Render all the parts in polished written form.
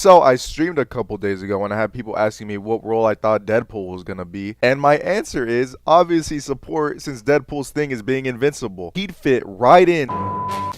So I streamed a couple days ago and I had people asking me what role I thought Deadpool was gonna be, and my answer is obviously support, since Deadpool's thing is being invincible. He'd fit right in.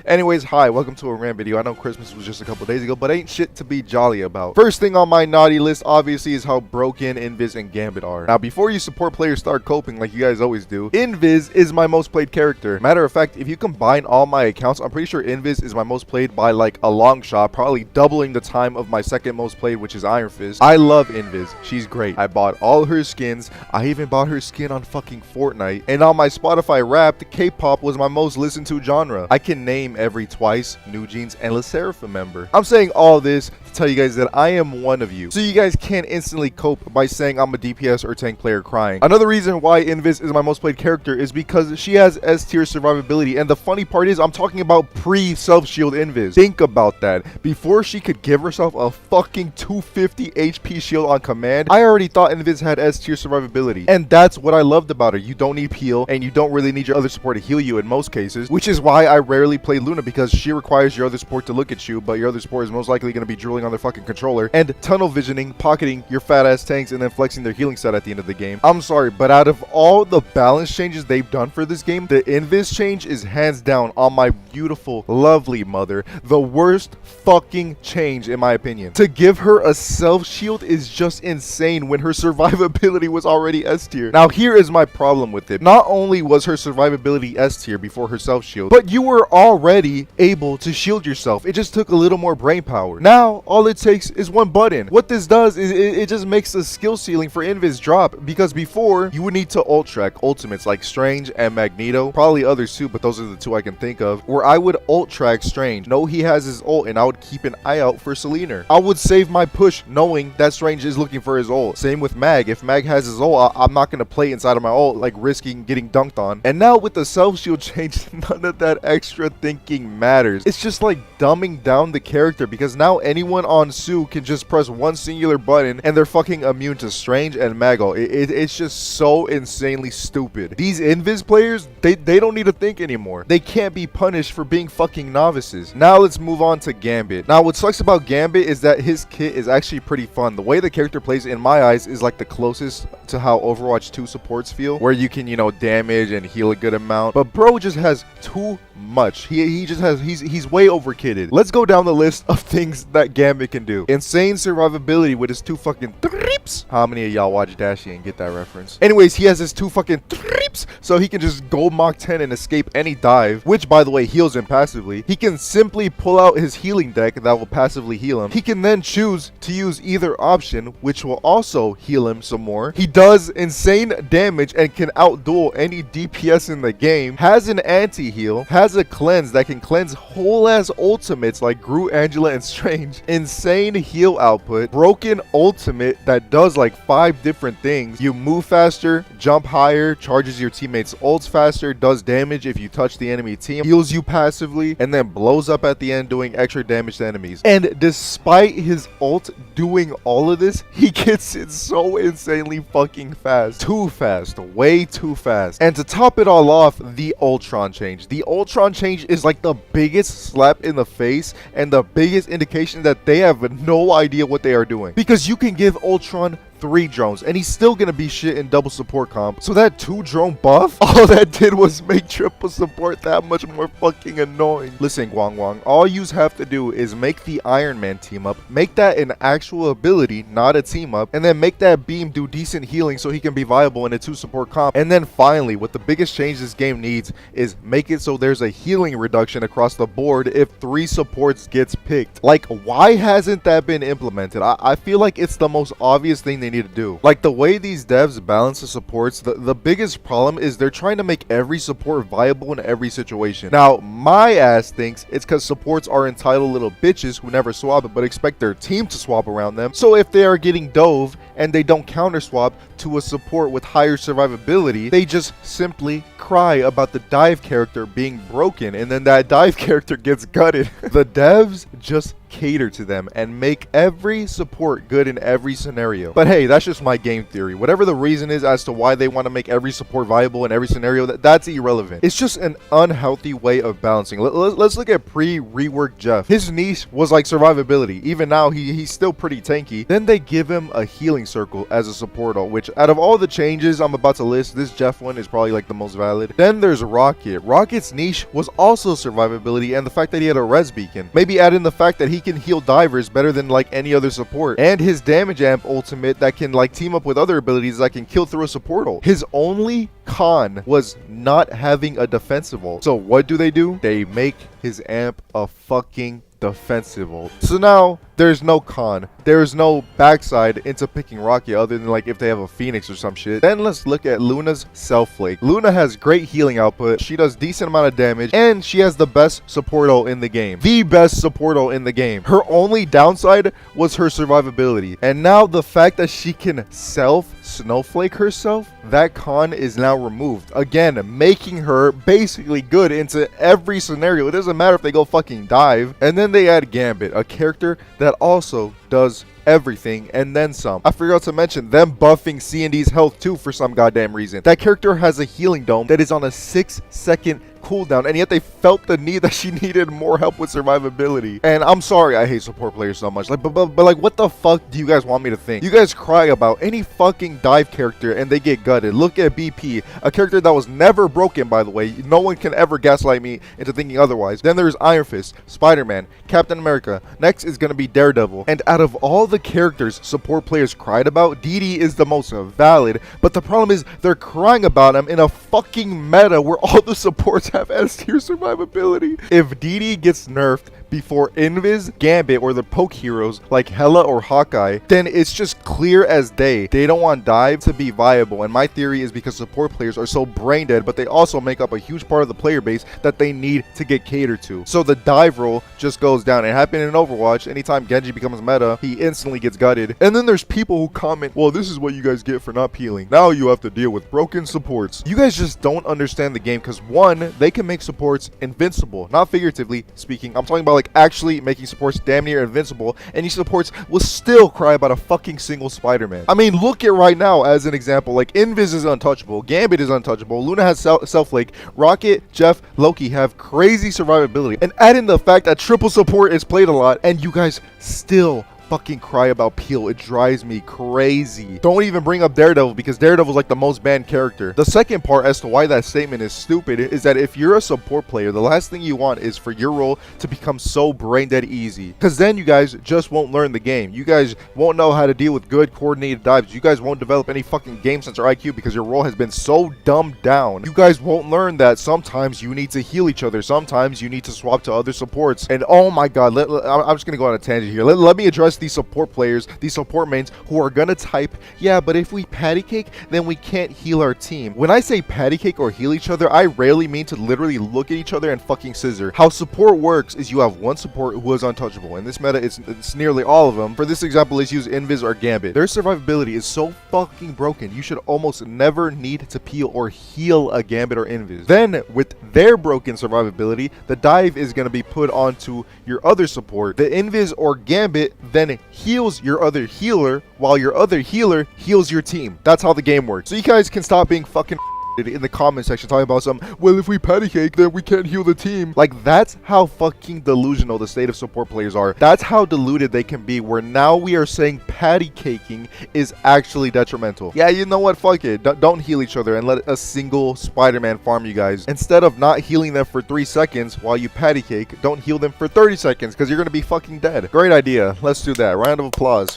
Anyways, hi, welcome to a Rant video. I know Christmas was just a couple days ago, but ain't shit to be jolly about. First thing on my naughty list, obviously, is how broken Invis and Gambit are. Now, before you support players start coping like you guys always do, Invis is my most played character. Matter of fact, if you combine all my accounts, I'm pretty sure Invis is my most played by like a long shot, probably doubling the time of my second most played, which is Iron Fist. I love Invis. She's great. I bought all her skins. I even bought her skin on fucking Fortnite. And on my Spotify Wrapped, K-pop was my most listened to genre. I can name every Twice, New Jeans, and Le Sserafim member. I'm saying all this to tell you guys that I am one of you, so you guys can't instantly cope by saying I'm a DPS or tank player crying. Another reason why Invis is my most played character is because she has S tier survivability, and the funny part is I'm talking about pre-self-shield Invis. Think about that. Before she could give herself a fucking 250 HP shield on command, I already thought Invis had S tier survivability, and that's what I loved about her. You don't need heal, and you don't really need your other support to heal you in most cases, which is why I rarely play Luna, because she requires your other support to look at you, but your other support is most likely going to be drooling on their fucking controller and tunnel visioning, pocketing your fat ass tanks, and then flexing their healing set at the end of the game. I'm sorry, but out of all the balance changes they've done for this game, the Invis change is hands down, on my beautiful, lovely mother, the worst fucking change in my opinion. To give her a self shield is just insane when her survivability was already S tier. Now here is my problem with it. Not only was her survivability S tier before her self shield, but you were already able to shield yourself. It just took a little more brain power. Now all it takes is one button. What this does is it just makes the skill ceiling for Invis drop, because before you would need to ult track ultimates like Strange and Magneto, probably others too, but those are the two I can think of, where I would ult track Strange, know he has his ult, and I would keep an eye out for Selena. I would save my push knowing that Strange is looking for his ult. Same with Mag. If Mag has his ult, I'm not going to play inside of my ult, like risking getting dunked on. And now with the self shield change, none of that extra thinking matters. It's just like dumbing down the character, because now anyone on Sue can just press one singular button and they're fucking immune to Strange and Mago. It's just so insanely stupid. These Invis players, they don't need to think anymore. They can't be punished for being fucking novices. Now let's move on to Gambit. Now what sucks about Gambit is that his kit is actually pretty fun. The way the character plays in my eyes is like the closest to how Overwatch 2 supports feel, where you can, you know, damage and heal a good amount. But bro just has too much. He's way overkitted. Let's go down the list of things that Gambit can do. Insane survivability with his two fucking trips. How many of y'all watch Dashy and get that reference? Anyways, he has his two fucking trips, so he can just go Mach 10 and escape any dive, which by the way heals him passively. He can simply pull out his healing deck that will passively heal him. He can then choose to use either option, which will also heal him some more. He does insane damage and can outduel any DPS in the game. Has an anti-heal. Has a cleanse that can cleanse whole ass ultimates like Groot, Angela, and Strange. Insane heal output. Broken ultimate that does like 5 different things. You move faster, jump higher, charges your teammates ults faster, does damage if you touch the enemy team, heals you passively, and then blows up at the end doing extra damage to enemies. And despite his ult doing all of this, he gets it so insanely fucking fast. Too fast. Way too fast. And to top it all off, the Ultron change. The Ultron change is like the biggest slap in the face and the biggest indication that they have no idea what they are doing, because you can give Ultron 3 drones and he's still gonna be shit in double support comp. So that 2 drone buff, all that did was make triple support that much more fucking annoying. Listen, Guang Wang, all yous have to do is make the Iron Man team up, make that an actual ability, not a team up, and then make that beam do decent healing so he can be viable in a 2 support comp. And then finally, what the biggest change this game needs is make it so there's a healing reduction across the board if 3 supports gets picked. Like, why hasn't that been implemented? I feel like it's the most obvious thing they need to do. Like the way these devs balance the supports, the biggest problem is they're trying to make every support viable in every situation. Now my ass thinks it's because supports are entitled little bitches who never swap but expect their team to swap around them. So if they are getting dove and they don't counter swap, to a support with higher survivability, they just simply cry about the dive character being broken, and then that dive character gets gutted. The devs just cater to them and make every support good in every scenario. But hey, that's just my game theory. Whatever the reason is as to why they want to make every support viable in every scenario, that's irrelevant. It's just an unhealthy way of balancing. Let's look at pre-rework Jeff. His niche was like survivability. Even now, he's still pretty tanky. Then they give him a healing circle as a support ult, which out of all the changes I'm about to list, this Jeff one is probably like the most valid. Then there's Rocket. Rocket's niche was also survivability and the fact that he had a res beacon. Maybe add in the fact that he can heal divers better than like any other support, and his damage amp ultimate that can like team up with other abilities that can kill through a support ult. His only con was not having a defensive ult. So what do? They make his amp a fucking defensive ult. So now there's no con, there's no backside into picking Rocket other than like if they have a pheonix or some shit. Then let's look at Luna's self flake. Luna has great healing output, she does decent amount of damage, and she has the best support ult in the game. The best support ult in the game. Her only downside was her survivability, and now the fact that she can self snowflake herself, that con is now removed, again making her basically good into every scenario. It doesn't matter if they go fucking dive. And then they add Gambit, a character that also does everything and then some. I forgot to mention them buffing C&D's health too for some goddamn reason. That character has a healing dome that is on a 6-second cooldown, and yet they felt the need that she needed more help with survivability. And I'm sorry I hate support players so much, like but like what the fuck do you guys want me to think? You guys cry about any fucking dive character and they get gutted. Look at BP, a character that was never broken, by the way. No one can ever gaslight me into thinking otherwise. Then there's Iron Fist, Spider-Man, Captain America. Next is gonna be Daredevil. And out of all the characters support players cried about, DD is the most valid, but the problem is they're crying about him in a fucking meta where all the supports have S tier survivability. If DD gets nerfed before Invis, Gambit, or the poke heroes like Hela or Hawkeye, then it's just clear as day they don't want dive to be viable. And my theory is because support players are so brain dead, but they also make up a huge part of the player base that they need to get catered to. So the dive role just goes down. It happened in Overwatch. Anytime Genji becomes meta, he instantly gets gutted. And then there's people who comment, well, this is what you guys get for not peeling. Now you have to deal with broken supports. You guys just don't understand the game, because one, they can make supports invincible, not figuratively speaking. I'm talking about like actually making supports damn near invincible, and these supports will still cry about a fucking single Spider-Man. I mean, look at right now as an example. Like Invis is untouchable, Gambit is untouchable, Luna has self-flake, Rocket, Jeff, Loki have crazy survivability, and add in the fact that triple support is played a lot, and you guys still fucking cry about peel. It drives me crazy. Don't even bring up Daredevil, because Daredevil is like the most banned character. The second part as to why that statement is stupid is that if you're a support player, the last thing you want is for your role to become so brain dead easy, because then you guys just won't learn the game. You guys won't know how to deal with good coordinated dives. You guys won't develop any fucking game sense or IQ because your role has been so dumbed down. You guys won't learn that sometimes you need to heal each other, sometimes you need to swap to other supports. And oh my god, I'm just gonna go on a tangent here. Let me address these support players, these support mains who are gonna type, yeah, but if we patty cake, then we can't heal our team. When I say patty cake or heal each other, I rarely mean to literally look at each other and fucking scissor. How support works is you have one support who is untouchable. In this meta, it's nearly all of them. For this example, let's use Invis or Gambit. Their survivability is so fucking broken, you should almost never need to peel or heal a Gambit or Invis. Then, with their broken survivability, the dive is gonna be put onto your other support. The Invis or Gambit then heals your other healer, while your other healer heals your team. That's how the game works. So you guys can stop being fucking in the comment section talking about some, well, if we patty cake, then we can't heal the team. Like, that's how fucking delusional the state of support players are. That's how deluded they can be, where now we are saying patty caking is actually detrimental. Yeah, you know what, fuck it, don't heal each other and let a single Spider-Man farm you guys. Instead of not healing them for 3 seconds while you patty cake, don't heal them for 30 seconds because you're gonna be fucking dead. Great idea. Let's do that. Round of applause,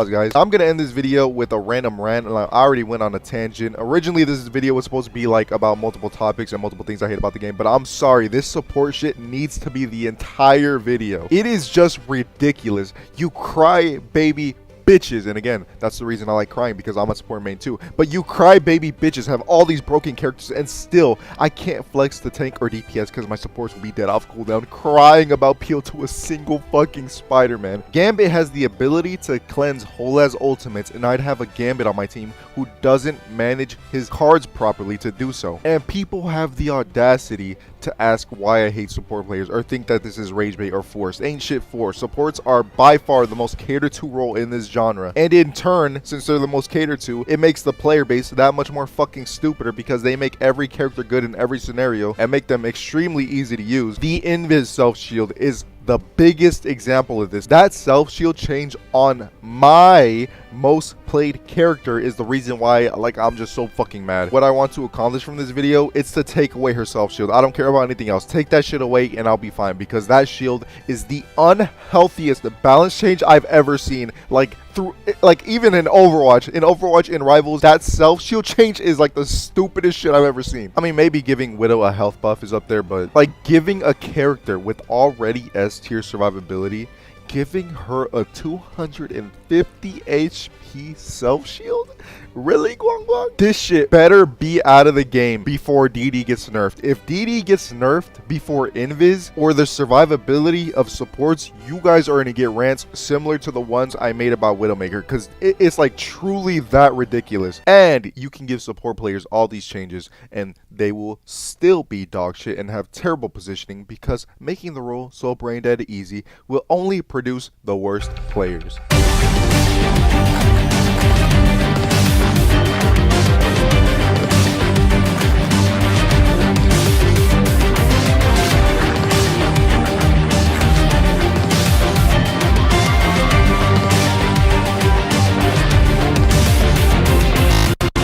guys. I'm gonna end this video with a random rant, and I already went on a tangent. Originally, this video was supposed to be like about multiple topics and multiple things I hate about the game, but I'm sorry, this support shit needs to be the entire video. It is just ridiculous. You cry baby bitches, and again, that's the reason I like crying, because I'm a support main too, but you crybaby bitches have all these broken characters, and still, I can't flex the tank or DPS because my supports will be dead off cooldown, crying about peel to a single fucking Spider-Man. Gambit has the ability to cleanse whole as ultimates, and I'd have a Gambit on my team who doesn't manage his cards properly to do so. And people have the audacity to ask why I hate support players or think that this is rage bait or forced. Ain't shit forced. Supports are by far the most catered to role in this genre, and in turn, since they're the most catered to, it makes the player base that much more fucking stupider because they make every character good in every scenario and make them extremely easy to use. The invis self shield is the biggest example of this. That self shield change on my most played character is the reason why, like, I'm just so fucking mad. What I want to accomplish from this video, it's to take away her self shield. I don't care about anything else. Take that shit away and I'll be fine, because that shield is the unhealthiest balance change I've ever seen. Like, even in Overwatch in Rivals, that self shield change is like the stupidest shit I've ever seen. I mean, maybe giving Widow a health buff is up there, but like giving a character with already S tier survivability, giving her a 250 HP self shield? Really, Guang Guang? This shit better be out of the game before DD gets nerfed. If DD gets nerfed before invis or the survivability of supports, you guys are gonna get rants similar to the ones I made about Widowmaker, because it's like truly that ridiculous. And you can give support players all these changes and they will still be dog shit and have terrible positioning, because making the role so brain dead easy will only produce the worst players.